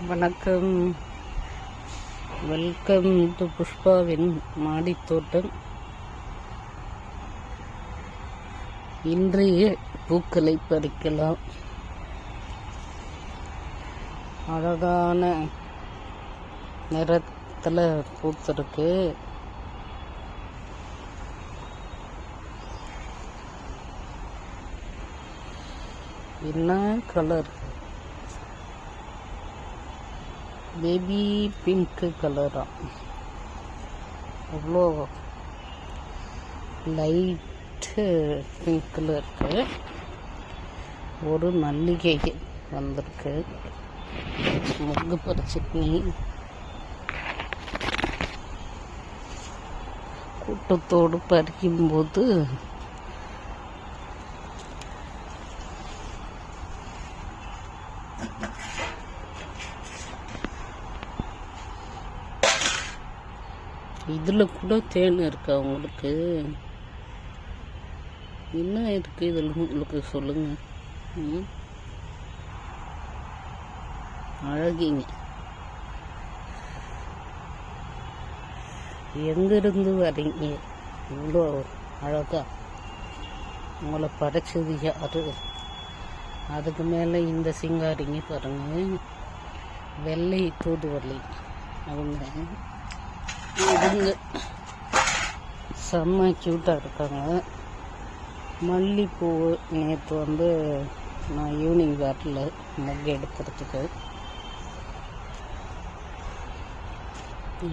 வணக்கம், welcome to புஷ்பாவின் மாடித்தோட்டம். இன்றைய பூக்களை பறிக்கலாம். அழகான நிறத்தில் பூத்திருக்கு. என்ன கலர்? பேபி பிங்க் கலரா, அவ்வளோ லைட்டு பிங்க்கில் இருக்கு. ஒரு மல்லிகை வந்திருக்கு. முக்கு பறிச்சுட்னி கூட்டத்தோடு பறிக்கும்போது இதில் கூட தேன் இருக்கு. அவங்களுக்கு என்ன இருக்கு இதில் உங்களுக்கு சொல்லுங்க. அழகிங்க, எங்கிருந்து வரீங்க? இவ்வளோ அழகா உங்களை படைச்சது யாரு? அதுக்கு மேலே இந்த சிங்காரிங்க பாருங்க, வெள்ளை தூதுவளை. அவங்க இவங்க செம்ம க்யூட்டாக இருக்காங்க. மல்லிப்பூ நேற்று நான் ஈவினிங் வரல மொக்கை எடுக்கிறதுக்கு.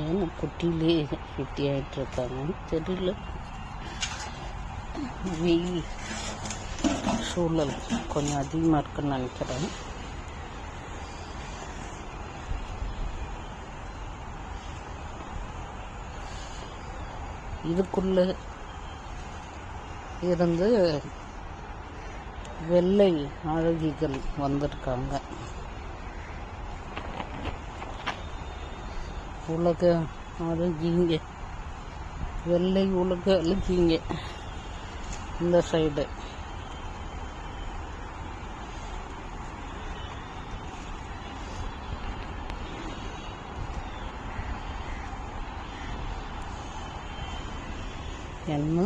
ஏன்னா குட்டிலே ஃபிட்டி ஆகிட்டுருக்காங்க தெரியல. வெயில் சூழல் கொஞ்சம் அதிகமாக இருக்குன்னு நினைக்கிறேன். இதுக்குள்ளே இருந்து வெள்ளை அழகிகள் வந்திருக்காங்க. உலக அழகிங்க, வெள்ளை உலக அழகிங்க. இந்த சைடு என்ன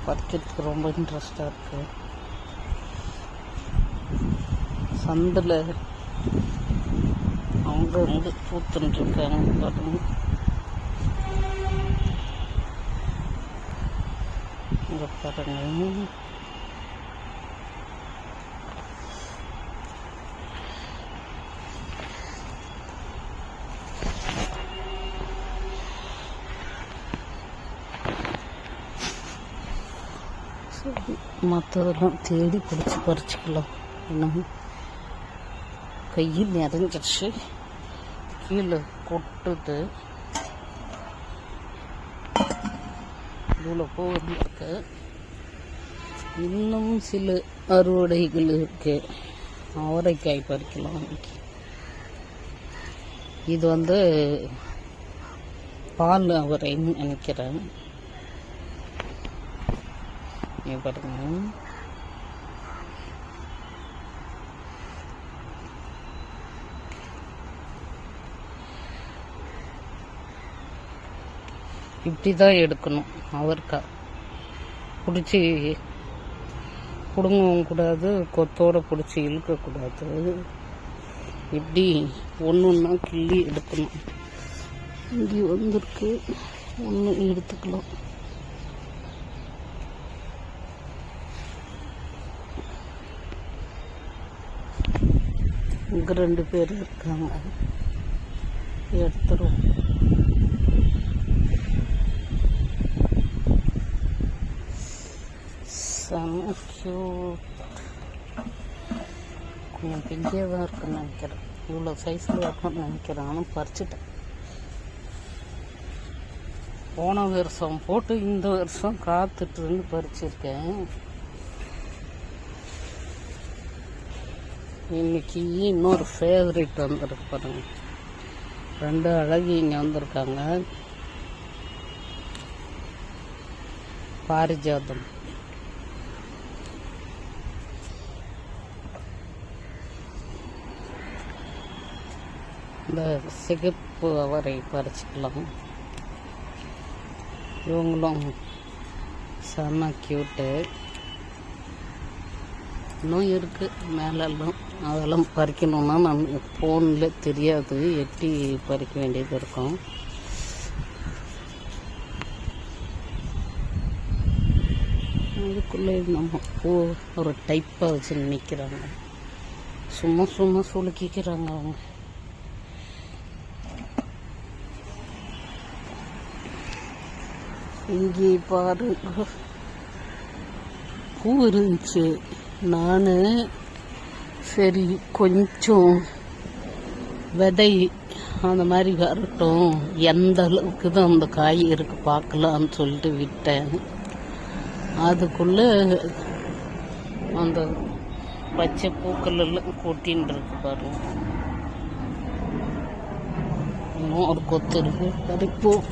பறிக்கிறதுக்கு ரொம்ப இன்ட்ரெஸ்டாக இருக்கு. சந்தில் அவங்க பூத்துருக்காங்க பாருங்க. இங்கே பாருங்க, மற்றதெல்லாம் தேடி பிடிச்சி பறிச்சுக்கலாம். என்ன கையில் நிறைஞ்சிருச்சு, கீழே கொட்டுது. இவ்வளோ பூ இருக்கு. இன்னும் சில அறுவடைகள் இருக்கு. அவரைக்காய் பறிக்கலாம். இது பால் அவரைன்னு நினைக்கிறேன். பாருங்க, இப்படிதான் எடுக்கணும். அவரைக்காய் பிடிச்சி பிடுங்கவும் கூடாது, கொத்தோட பிடிச்சி இழுக்கக்கூடாது. இப்படி ஒன்று ஒன்றா கிள்ளி எடுக்கணும். இங்கே வந்திருக்கு, ஒன்று எடுத்துக்கலாம். இங்கே 2 பேர் இருக்காங்க, எடுத்துருவோம். செம கியூட். கொஞ்சம் பெரியாக தான் இருக்குன்னு நினைக்கிறேன். இவ்வளோ சைஸில் இருக்குன்னு நினைக்கிறேன். ஆனால் பறிச்சுட்டேன். போன வருஷம் போட்டு இந்த வருஷம் காத்துட்டு பறிச்சிருக்கேன். இன்னைக்கு இன்னொரு ஃபேவரட் வந்துருக்கு பாருங்க. 2 அழகி இங்கே வந்திருக்காங்க. பாரிஜாதம் இந்த சிகப்பு அவரை பறிச்சுக்கலாம். இவங்களும் செம்ம க்யூட்டு. இன்னும் இருக்குது மேலெல்லாம். அதெல்லாம் பறிக்கணுன்னா நான் ஃபோனில் தெரியாது, எட்டி பறிக்க வேண்டியது இருக்கும். அதுக்குள்ளே நம்ம பூ ஒரு டைப்பாக வச்சு நிற்கிறாங்க. சும்மா சுளுக்கிக்கிறாங்க அவங்க. இங்கே பாரு பூ இருந்துச்சு. நான் சரி கொஞ்சம் விதை அந்த மாதிரி வரட்டும், எந்த அளவுக்கு தான் அந்த காய் இருக்கு பார்க்கலான்னு சொல்லிட்டு விட்டேன். அதுக்குள்ளே அந்த பச்சை பூக்கள் எல்லாம் கொட்டின்னு இருக்கு பாருங்க. இன்னும் ஒரு கொத்து இருக்கு, பறிப்போம்.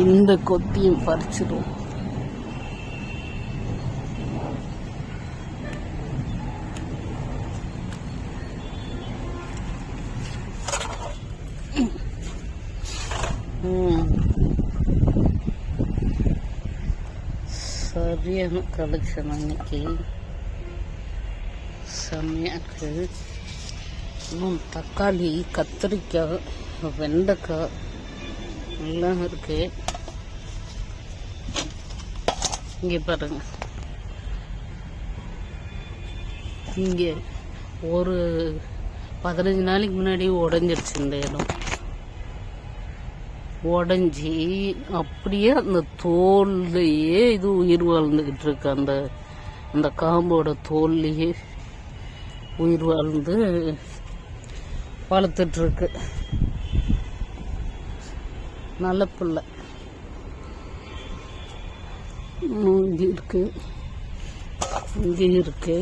இந்த கொத்தியும் பறிச்சிடும். சரியான கலெக்ஷன் அன்னைக்கு, செம்மையாக்கு. இன்னும் தக்காளி, கத்திரிக்காய், வெண்டைக்காய் எல்லாம் இருக்கு. இங்கே பாருங்க, இங்கே ஒரு 15 நாளைக்கு முன்னாடி உடஞ்சிருச்சு இந்த இடம். உடஞ்சி அப்படியே அந்த தோல்லையே இது உயிர் வாழ்ந்துக்கிட்டு இருக்கு. அந்த காம்போட தோல்லையே உயிர் வாழ்ந்து வளர்த்துட்ருக்கு. நல்ல பிள்ளை. இங்கே இருக்கு, இங்கே இருக்கு.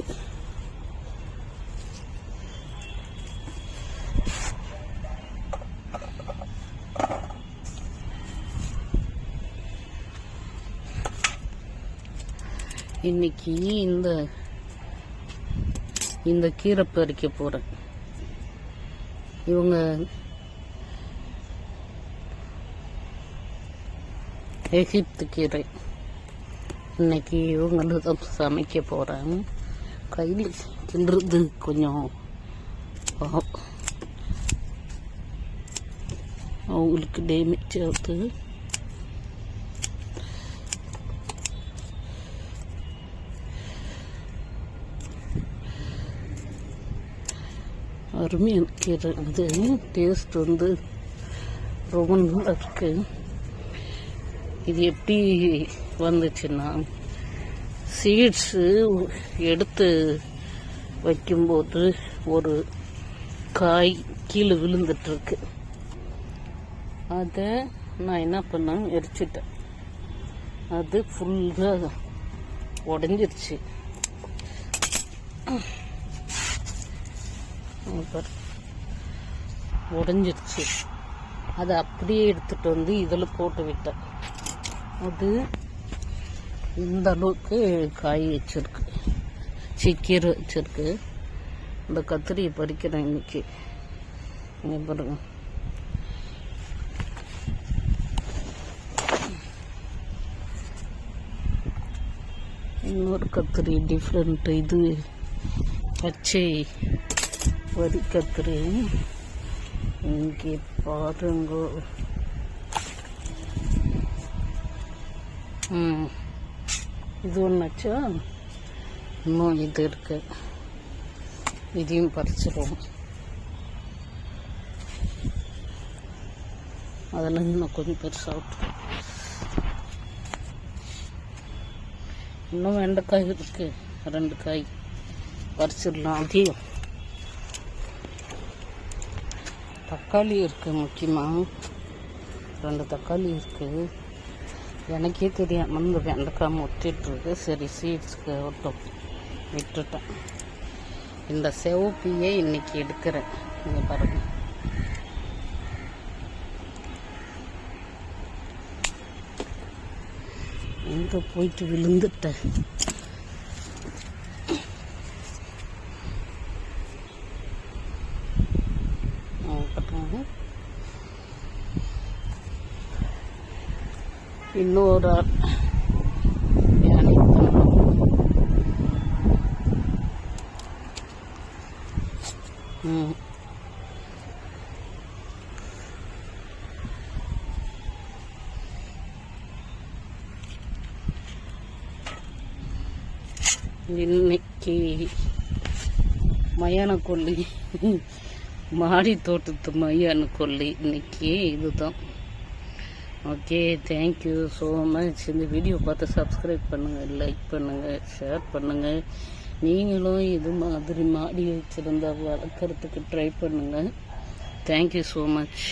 இன்னைக்கு இந்த கீரை பறிக்க போகிறேன். இவங்க எகிப்து கீரை. இன்னைக்கு இவங்களுக்கு தான் சமைக்க போகிறேன். கையில் கிண்டுறது கொஞ்சம் அவங்களுக்கு டேமேஜ் ஆகுது. அருமையான கீரை. இது டேஸ்ட் ரொம்ப நல்லா இருக்கு. இது எப்படி வந்துச்சுன்னா, சீட்ஸு எடுத்து வைக்கும்போது ஒரு காய் கீழே விழுந்துட்டுருக்கு. அதை நான் என்ன பண்ணேன், எரிச்சிட்டேன். அது ஃபுல்லாக உடஞ்சிருச்சு. உடஞ்சிருச்சு. அதை அப்படியே எடுத்துகிட்டு வந்து இதில் போட்டு விட்டேன். அது இந்த அளவுக்கு காய் வச்சிருக்கு, கீரை வச்சிருக்கு. இந்த கத்திரியை பறிக்கிறேன் இன்னைக்கு. இங்கே பாருங்க, இன்னொரு கத்திரி டிஃப்ரெண்ட். இது பச்சை வரி கத்திரி. இங்கே பாருங்க, இது ஒன்றாச்சா, இன்னும் இது இருக்கு. இதையும் பறிச்சிடுவோம். அதெல்லாம் இன்னும் கொஞ்சம் பெருசாகட்டும். இன்னும் வெண்டைக்காய் இருக்கு, 2 காய் பறிச்சிடலாம். அதையும் தக்காளி இருக்கு, முக்கியமாக 2 தக்காளி இருக்கு. எனக்கே தெரியாமல் இந்த வெண்டைக்காய் முட்டிகிட்ருக்கு. சரி, சீட்ஸ்க்கு ஒட்டும் விட்டுட்டேன். இந்த செவப்பியை இன்னைக்கு எடுக்கிறேன். இங்கே பாருங்க, எங்கே போயிட்டு விழுந்துட்டேன். இன்னொரு ஆள் யானை தங்கம். இன்னைக்கு மயான கொல்லி, மாடி தோட்டத்து மயான கொல்லி இன்னைக்கு இதுதான். Okay, thank you so much. இந்த வீடியோ பார்த்து சப்ஸ்கிரைப் பண்ணுங்கள், லைக் பண்ணுங்கள், ஷேர் பண்ணுங்கள். நீங்களும் இது மாதிரி மாடி வச்சுருந்தா வளர்க்குறதுக்கு ட்ரை பண்ணுங்கள். Thank you so much.